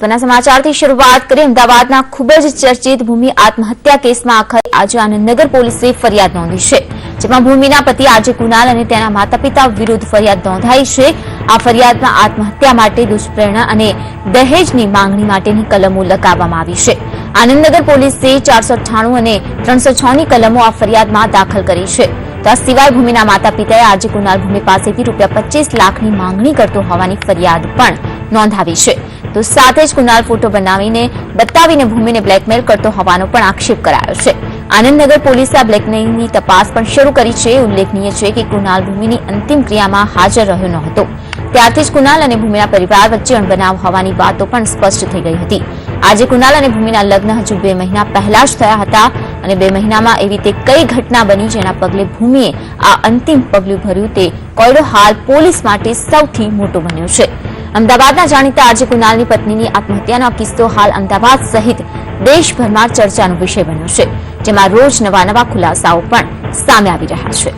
મહત્વના સમાચારથી શરૂઆત કરી અમદાવાદના ખૂબ જ ચર્ચિત ભૂમિ આત્મહત્યા કેસમાં આખરે આજે આનંદનગર પોલીસે ફરિયાદ નોંધી છે, જેમાં ભૂમિના પતિ આજે કુનાલ અને તેના માતા-પિતા વિરુદ્ધ ફરિયાદ નોંધાઈ છે। આ ફરિયાદમાં આત્મહત્યા માટે દુષ્પ્રેરણા અને દહેજની માંગણી માટેની કલમો લગાવવામાં આવી છે। આનંદનગર પોલીસે 498 અને 306ની કલમો આ ફરિયાદમાં દાખલ કરી છે। તો આ સિવાય ભૂમિના માતા-પિતાએ આજે કુનાલ ભૂમિ પાસેથી ₹25 લાખની માંગણી કરતો હોવાની ફરિયાદ પણ નોંધાવી છે। તો સાથે જ કુનાલ ફોટો બતાવીને ભૂમિને બ્લેકમેલ કરતો હોવાનો પણ આક્ષેપ કરાયો છે। આનંદનગર પોલીસે આ બ્લેકમેલની તપાસ પણ શરૂ કરી છે। ઉલ્લેખનીય છે કે કુનાલ ભૂમિની અંતિમ ક્રિયામાં હાજર રહ્યો ન હતો, ત્યારથી જ કુનાલ અને ભૂમિના પરિવાર વચ્ચે અણબનાવ હોવાની વાતો પણ સ્પષ્ટ થઈ ગઈ હતી। આજે કુનાલ અને ભૂમિના લગ્ન હજુ 2 મહિના પહેલા જ થયા હતા અને 2 મહિનામાં એવી તે કઈ ઘટના બની જેના પગલે ભૂમિએ આ અંતિમ પગલું ભર્યું તે કોયડો હાલ પોલીસ માટે સૌથી મોટો બન્યો છે। અમદાવાદના જાણીતા આજે કુનાલની પત્નીની આત્મહત્યાનો કિસ્સો હાલ અમદાવાદ સહિત દેશભરમાં ચર્ચાનો વિષય બન્યો છે, જેમાં રોજ નવા ખુલાસાઓ પણ સામે આવી રહ્યા છે।